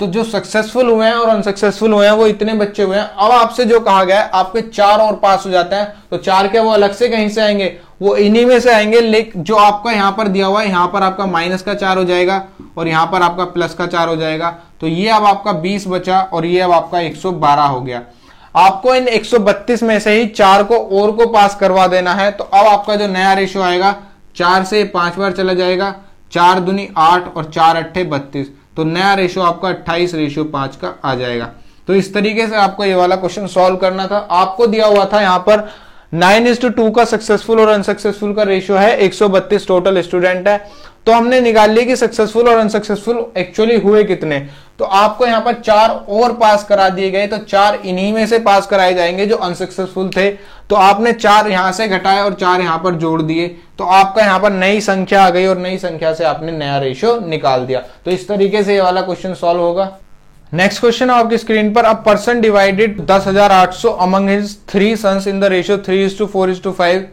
तो जो सक्सेसफुल हुए हैं और अनसक्सेसफुल हुए हैं वो इतने बच्चे हुए हैं। अब आपसे जो कहा गया है आपके 4 और पास हो जाते हैं, तो 4 क्या वो अलग से कहीं से आएंगे, वो इन्हीं में से आएंगे। लेकिन जो आपका यहां पर दिया हुआ है यहां पर आपका माइनस का 4 हो जाएगा और यहां पर आपका प्लस का 4 हो जाएगा। तो ये अब आपका 20 बचा और ये अब आपका 112 हो गया। आपको इन 132 में से ही 4 को और को पास करवा देना है। तो अब आपका जो नया रेशियो आएगा 4 से 5 बार चला जाएगा, 4 दूनी 8 और 4 अट्ठे 32, तो नया रेशियो आपका 28:5 का आ जाएगा। तो इस तरीके से आपको ये वाला क्वेश्चन सॉल्व करना था। आपको दिया हुआ था यहाँ पर 9:2 का सक्सेसफुल और अनसक्सेसफुल का रेशियो है, 132 टोटल स्टूडेंट है। तो हमने निकाल लिया कि सक्सेसफुल और अनसक्सेसफुल एक्चुअली हुए कितने। तो आपको यहाँ पर 4 और पास करा दिए गए, तो 4 इन्हीं में से पास कराए जाएंगे जो अनसक्सेसफुल थे। तो आपने 4 यहां से घटाए और 4 यहां पर जोड़ दिए, तो आपका यहां पर नई संख्या आ गई और नई संख्या से आपने नया रेशियो निकाल दिया। तो इस तरीके से ये वाला क्वेश्चन सॉल्व होगा। नेक्स्ट क्वेश्चन आपकी स्क्रीन पर, a person divided 10,800 among his 3 sons in the ratio 3:4:5.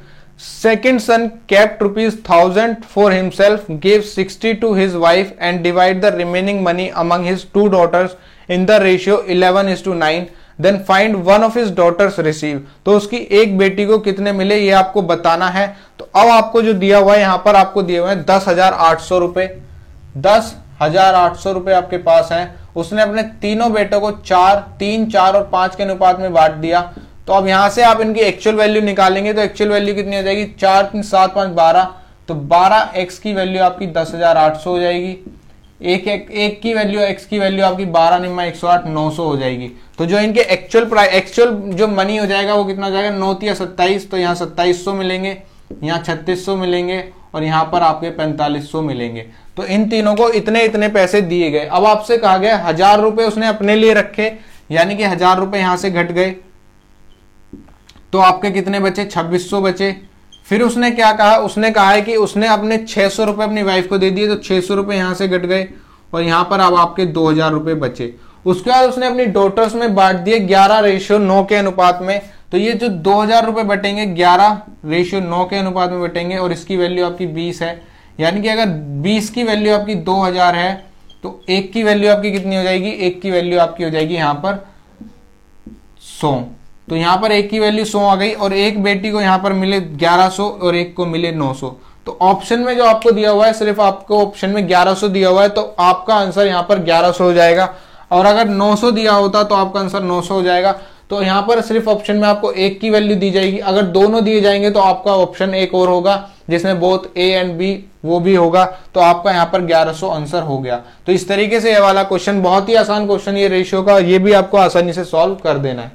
Second son kept ₹1,000 for himself, gave 60 to his wife and divide the remaining money among his 2 daughters in the ratio 11:9. Then find one of his daughters receive. तो उसकी एक बेटी को कितने मिले ये आपको बताना है। तो अब आपको जो दिया हुआ है यहाँ पर आपको दिए हुए हैं 10,800 रुपए, 10,800 रुपए आपके पास हैं। उसने अपने तीनों बेटों को 3, 4 और 5 के अनुपात में बांट दिया। तो अब यहां से आप इनकी एक्चुअल वैल्यू निकालेंगे तो एक्चुअल वैल्यू कितनी हो जाएगी, 4, 3, 7, 5, 12। तो 12x की वैल्यू आपकी 10,800 हो जाएगी। एक की वैल्यू x की वैल्यू आपकी 12 निम्मा 108, 900 हो जाएगी। तो जो इनके एक्चुअल जो मनी हो जाएगा वो कितना हो जाएगा, 9 या 27, तो यहाँ 2700 मिलेंगे, यहाँ 3600 मिलेंगे और यहाँ पर आपके 4500 मिलेंगे। तो इन तीनों को इतने इतने पैसे दिए गए। अब आपसे कहा गया 1000 रुपए उसने अपने लिए रखे, यानी कि 1000 रुपए यहां से घट गए, तो आपके कितने बचे, 2600 बचे। फिर उसने क्या कहा, उसने कहा है कि उसने अपने 600 रुपए अपनी वाइफ को दे दिए, तो 600 रुपए यहां से घट गए और यहां पर अब आपके 2000 रुपए बचे। उसके बाद उसने अपनी डॉटर्स में बांट दिए 11:9 के अनुपात में, तो ये जो 2000 रुपए बटेंगे 11:9 के अनुपात में बटेंगे और इसकी वैल्यू आपकी 20 है। यानी कि अगर 20 की वैल्यू आपकी 2000 है तो 1 की वैल्यू आपकी कितनी हो जाएगी, 1 की वैल्यू आपकी हो जाएगी यहां पर 100। तो यहां पर 1 की वैल्यू 100 आ गई और एक बेटी को यहां पर मिले 1100 और एक को मिले 900। तो ऑप्शन में जो आपको दिया हुआ है, सिर्फ आपको ऑप्शन में 1100 दिया हुआ है, तो आपका आंसर यहां पर 1100 हो जाएगा। और अगर 900 दिया होता तो आपका आंसर 900 हो जाएगा। तो यहां पर सिर्फ ऑप्शन में आपको 1 की वैल्यू दी जाएगी। अगर दोनों दिए जाएंगे तो आपका ऑप्शन एक और होगा जिसमें बोथ ए एंड बी वो भी होगा, तो आपका यहां पर 1100 आंसर हो गया। तो इस तरीके से ये वाला क्वेश्चन बहुत ही आसान क्वेश्चन, ये रेशियो का, ये भी आपको आसानी से सॉल्व कर देना है।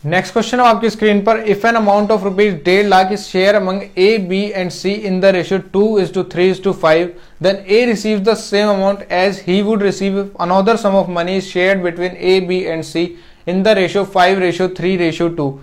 नेक्स्ट क्वेश्चन है आपकी स्क्रीन पर, if an amount of rupees 1.5 lakh is share among A, B and C in the ratio 2:3:5, then A receives the same amount as he would receive another sum of money is shared between A, B and C in the ratio 5:3:2।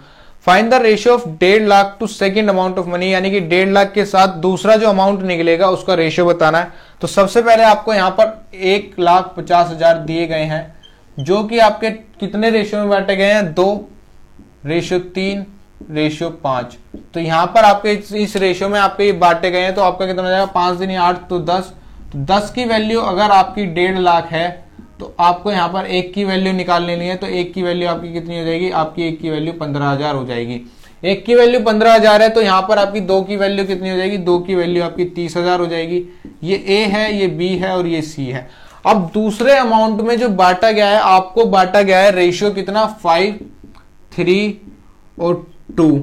Find the ratio of 1.5 lakh to second amount of money, यानी कि 1.5 लाख के साथ दूसरा जो अमाउंट निकलेगा उसका रेशियो बताना है। तो सबसे पहले आपको यहाँ पर 1,50,000 दिए गए हैं जो कि आपके कितने रेशियो में बांटे गए हैं, 2:3:5। तो यहां पर आपके इस रेशियो में आपके ये बांटे गए हैं, तो आपका कितना हो जाएगा, 5 दिन 8 तो 10। तो 10 की वैल्यू अगर आपकी 1.5 लाख है तो आपको यहां पर 1 की वैल्यू निकाल लेनी है। तो 1 की वैल्यू आपकी कितनी हो जाएगी, आपकी 1 की वैल्यू 15,000 हो जाएगी। 1 की वैल्यू 15,000 है तो यहां पर आपकी 2 की वैल्यू कितनी हो जाएगी, 2 की वैल्यू आपकी 30,000 हो जाएगी। ये ए है, ये बी है और ये सी है। अब दूसरे अमाउंट में जो बांटा गया है, आपको बांटा गया है रेशियो कितना, 5, 3 और 2,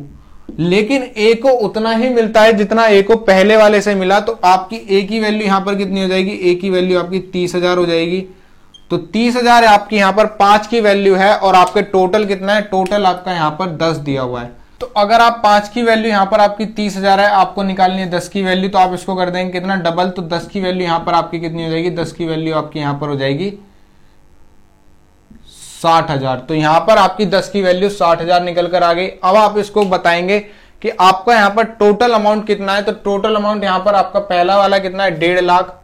लेकिन ए को उतना ही मिलता है जितना ए को पहले वाले से मिला। तो आपकी ए की वैल्यू यहां पर कितनी हो जाएगी, ए की वैल्यू आपकी 30,000 हो जाएगी। तो 30,000 आपकी यहां पर 5 की वैल्यू है और आपके टोटल कितना है, टोटल आपका यहां पर 10 दिया हुआ है। तो अगर आप 5 की वैल्यू यहां पर आपकी 30,000 है, आपको निकालनी है 10 की वैल्यू, तो आप इसको कर देंगे कितना, डबल। तो 10 की वैल्यू यहां पर आपकी कितनी हो जाएगी, 10 की वैल्यू आपकी यहां पर हो जाएगी 60,000। तो यहां पर आपकी 10 की वैल्यू 60,000 निकल कर आ गई। अब आप इसको बताएंगे कि आपका यहां पर टोटल अमाउंट कितना है। तो टोटल अमाउंट यहां पर आपका पहला वाला कितना है, 1.5 लाख।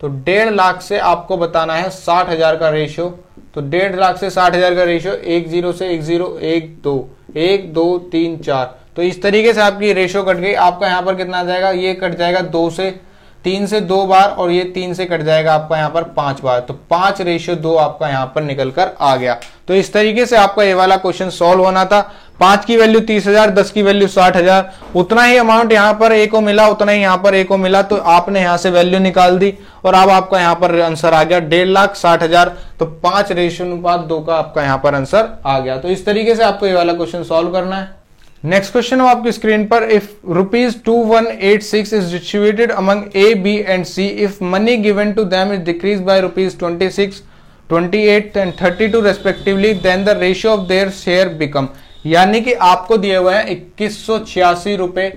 तो 1.5 लाख से आपको बताना है 60,000 का रेशियो। तो 1.5 लाख से 60,000 का रेशियो 10 से 10 1 2 1 2 3 4। तो इस तरीके से आपकी रेशियो कट गई। आपका यहां पर कितना आ जाएगा, ये कट जाएगा 2 से 3 से 2 बार और ये 3 से कट जाएगा आपका यहाँ पर 5 बार। तो 5:2 आपका यहाँ पर निकल कर आ गया। तो इस तरीके से आपका ये वाला क्वेश्चन सॉल्व होना था। 5 की वैल्यू 30,000, 10 की वैल्यू 60,000, उतना ही अमाउंट यहाँ पर ए को मिला, उतना ही यहाँ पर ए को मिला। तो आपने यहाँ से वैल्यू निकाल दी और अब आपका यहाँ पर आंसर आ गया 1.5 लाख 60,000। तो 5:2 का आपका यहाँ पर आंसर आ गया। तो इस तरीके से आपको ये वाला क्वेश्चन सॉल्व करना है। नेक्स्ट क्वेश्चन हो आपकी स्क्रीन पर, if ₹2186 is distributed among A, B and C, if money given to them is decrease by ₹26, 28 and 32 respectively, then the ratio of their share become. यानी कि आपको दिए हुए हैं 2186 रुपए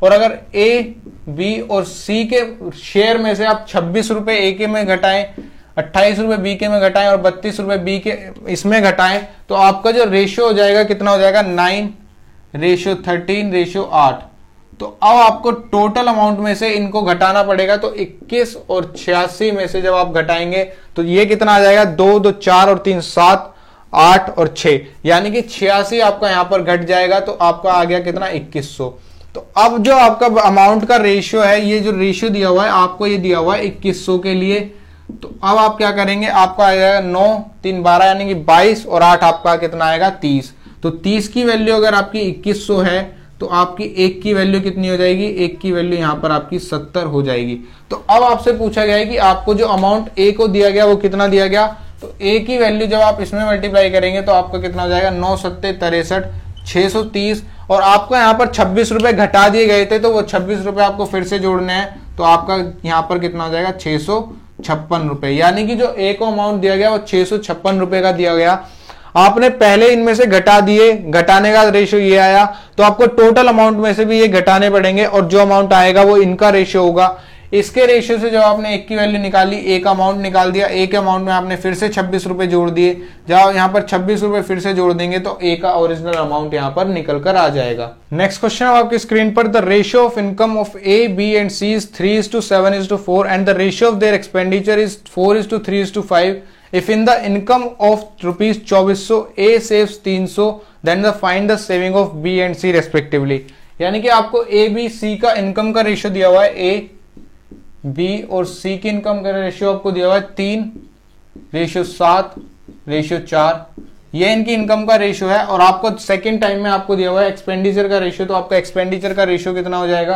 और अगर ए, बी और सी के शेयर में से आप 26 रुपए ए के में घटाएं, 28 रुपए बी के में घटाएं और 32 रुपए बी के इसमें घटाएं, तो आपका जो रेशियो हो जाएगा कितना हो जाएगा, 9:13:8। तो अब आपको टोटल अमाउंट में से इनको घटाना पड़ेगा। तो 21 और 86 में से जब आप घटाएंगे तो ये कितना आ जाएगा, 2 2 4 और 3 7 8 और 6, यानी कि 86 आपका यहां पर घट जाएगा। तो आपका आ गया कितना, 2100। तो अब जो आपका अमाउंट का रेशियो है, ये जो रेशियो दिया हुआ है आपको, ये दिया हुआ है 2100 के लिए। तो अब आप क्या करेंगे, आपका आ जाएगा 9 3 12 यानी कि 22 और 8 आपका कितना आएगा, 30। तो 30 की वैल्यू अगर आपकी 2100 है तो आपकी 1 की वैल्यू कितनी हो जाएगी, 1 की वैल्यू यहां पर आपकी 70 हो जाएगी। तो अब आपसे पूछा गया है कि आपको जो अमाउंट ए को दिया गया वो कितना दिया गया। तो ए की वैल्यू जब आप इसमें मल्टीप्लाई करेंगे तो आपका कितना हो जाएगा, 9 7 63 630। और आपको यहाँ पर 26 रुपए घटा दिए गए थे तो वो 26 रुपए आपको फिर से जोड़ने हैं। तो आपका यहाँ पर कितना हो जाएगा, 656 रुपए। यानी कि जो ए को अमाउंट दिया गया वो 656 रुपए का दिया गया। आपने पहले इनमें से घटा दिए, घटाने का रेशियो ये आया, तो आपको टोटल अमाउंट में से भी ये घटाने पड़ेंगे और जो अमाउंट आएगा वो इनका रेशियो होगा। इसके रेशियो से जब आपने 1 की वैल्यू निकाली, ए का अमाउंट निकाल दिया, ए के अमाउंट में आपने फिर से 26 रुपए जोड़ दिए। जब यहाँ पर 26 रुपए फिर से जोड़ देंगे तो ए का ओरिजिनल अमाउंट यहाँ पर निकल कर आ जाएगा। नेक्स्ट क्वेश्चन है आपकी स्क्रीन पर, the ratio of income of A, B and C is 3:7:4 and the ratio of their expenditure is 4:3:5 if in the income of ₹2400 A saves 300 then the find the saving of B and C respectively. यानी कि आपको ए बी सी का इनकम का रेशियो दिया हुआ है, ए बी और सी की इनकम का रेशियो आपको दिया हुआ है 3:7:4, ये इनकी इनकम का रेशियो है। और आपको सेकंड टाइम में आपको दिया हुआ है एक्सपेंडिचर का रेशियो, तो आपका एक्सपेंडिचर का रेशियो कितना हो जाएगा,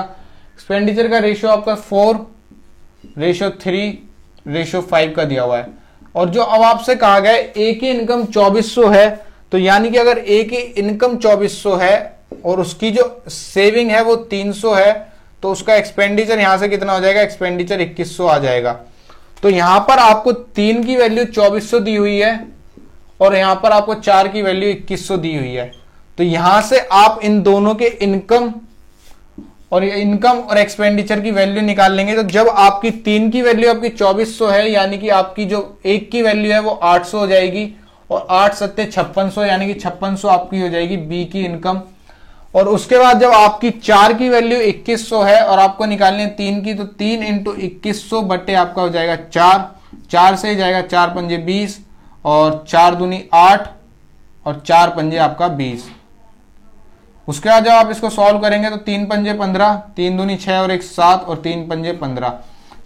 एक्सपेंडिचर का रेशियो आपका 4:3:5 का दिया हुआ है। और जो अब आपसे कहा गया है ए की इनकम 2400 है, तो यानी कि अगर ए की इनकम 2400 है और उसकी जो सेविंग है वो 300 है, तो उसका एक्सपेंडिचर यहां से कितना हो जाएगा, एक्सपेंडिचर 2100 आ जाएगा। तो यहां पर आपको 3 की वैल्यू 2400 दी हुई है और यहां पर आपको 4 की वैल्यू 2100 दी हुई है। तो यहां से आप इन दोनों के इनकम और एक्सपेंडिचर की वैल्यू निकाल लेंगे। तो जब आपकी 3 की वैल्यू आपकी 2400 है, यानी कि आपकी जो 1 की वैल्यू है वो 800 हो जाएगी और 8 सत्ते 5600, यानी कि 5600 आपकी हो जाएगी बी की इनकम। और उसके बाद जब आपकी 4 की वैल्यू 2100 है और आपको निकालनी है 3 की, तो 3 × 2100 बट्टे आपका हो जाएगा 4 से जाएगा 4 पंजे 20 और 4 दूनी 8 और 4 पंजे आपका 20। उसके बाद जब आप इसको सॉल्व करेंगे तो 3 पंजे 15, 3 दूनी 6 और 1 7 और 3 पंजे 15।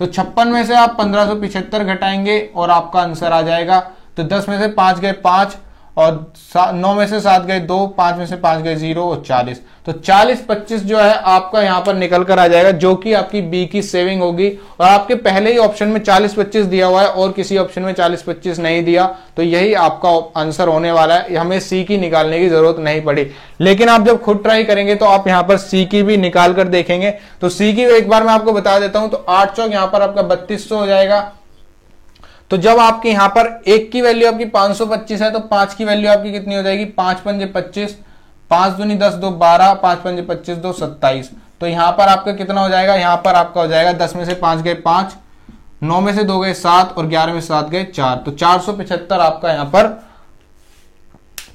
तो 56 में से आप 1575 घटाएंगे और आपका आंसर आ जाएगा। तो 10 में से 5 गए 5 और 9 में से 7 गए 2, 5 में से 5 गए 0 और 40। तो 40-25 जो है आपका यहां पर निकल कर आ जाएगा, जो कि आपकी बी की सेविंग होगी। और आपके पहले ही ऑप्शन में 40-25 दिया हुआ है और किसी ऑप्शन में 40-25 नहीं दिया, तो यही आपका आंसर होने वाला है। हमें सी की निकालने की जरूरत नहीं पड़ी, लेकिन आप जब खुद ट्राई करेंगे तो आप यहां पर सी की भी निकाल कर देखेंगे। तो सी की एक बार मैं आपको बता देता हूं, तो 8 चौक यहां पर आपका 3200 हो जाएगा। तो जब आपकी यहां पर 1 की वैल्यू आपकी 525 है, तो 5 की वैल्यू आपकी कितनी हो जाएगी, 5 पंजे 25, 5 दूनी 10 2 12, 5 पंजे 25 2 27। तो यहां पर आपका कितना हो जाएगा, यहां पर आपका हो जाएगा 10 में से 5 गए 5, 9 में से 2 गए 7 और 11 में से 7 गए 4। तो 475 आपका यहां पर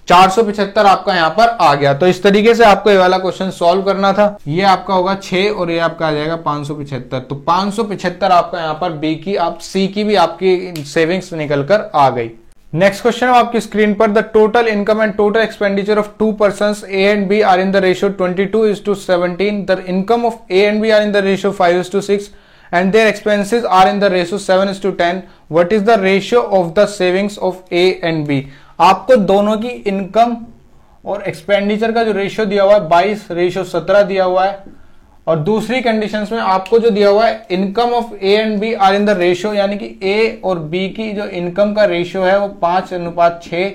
475 आपका यहां पर आ गया। तो इस तरीके से आपको ये वाला क्वेश्चन सॉल्व करना था। ये आपका होगा 6 और ये आपका आ जाएगा 575। तो 575 आपका यहां पर बी की, आप सी की भी आपकी सेविंग्स निकल कर आ गई। नेक्स्ट क्वेश्चन है आपकी स्क्रीन पर, the total income and total expenditure of 2 persons A and B are in the ratio 22:17। The income of A and B are in the ratio 5:6 and their expenses are in the ratio 7:10. What is the ratio of the savings of A and B? आपको दोनों की इनकम और एक्सपेंडिचर का जो रेशियो दिया हुआ है 22:17 दिया हुआ है। और दूसरी कंडीशंस में आपको जो दिया हुआ है income of A and B are in the ratio, यानी कि ए और बी की जो इनकम का रेशियो है वो 5:6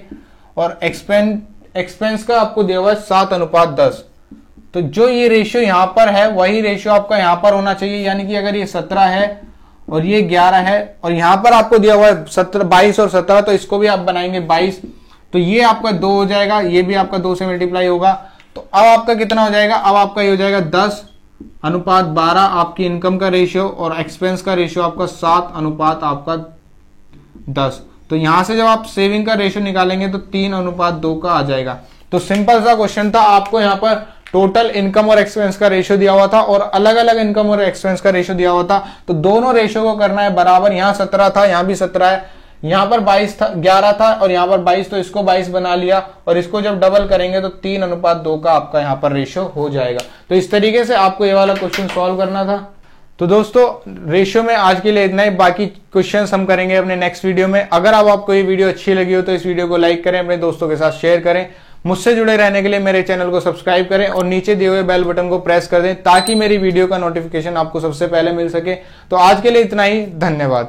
और एक्सपेंस का आपको दिया हुआ है 7:10। तो जो ये रेशियो यहां पर है वही रेशियो आपका यहां पर होना चाहिए, यानी कि अगर ये 17 है और ये 11 है और यहां पर आपको दिया हुआ है 22 और 17, तो इसको भी आप बनाएंगे 22, तो ये आपका 2 हो जाएगा, ये भी आपका 2 से मल्टीप्लाई होगा। तो अब आपका कितना हो जाएगा, अब आपका ये हो जाएगा 10:12 आपकी इनकम का रेशियो और एक्सपेंस का रेशियो आपका 7:10। तो यहां से जब आप सेविंग का रेशियो निकालेंगे तो 3:2 का आ जाएगा। तो सिंपल सा क्वेश्चन था। आपको यहां पर टोटल इनकम और एक्सपेंस का रेशियो दिया हुआ था और अलग अलग इनकम और एक्सपेंस का रेशियो दिया हुआ था, तो दोनों रेशियो को करना है बराबर। यहां 17 था, यहां भी 17 है, यहां पर 22 था, 11 था और यहां पर 22, तो इसको 22 बना लिया और इसको जब डबल करेंगे तो 3:2 का आपका यहां पर रेशियो हो जाएगा। तो इस तरीके से आपको ये वाला क्वेश्चन सॉल्व करना था। तो दोस्तों रेशियो में आज के लिए इतना ही, बाकी क्वेश्चंस हम करेंगे अपने नेक्स्ट वीडियो में। अगर आपको ये वीडियो अच्छी लगी हो तो इस वीडियो को लाइक करें, अपने दोस्तों के साथ शेयर करें। मुझसे जुड़े रहने के लिए मेरे चैनल को सब्सक्राइब करें और नीचे दिए हुए बेल बटन को प्रेस कर दें ताकि मेरी वीडियो का नोटिफिकेशन आपको सबसे पहले मिल सके। तो आज के लिए इतना ही, धन्यवाद।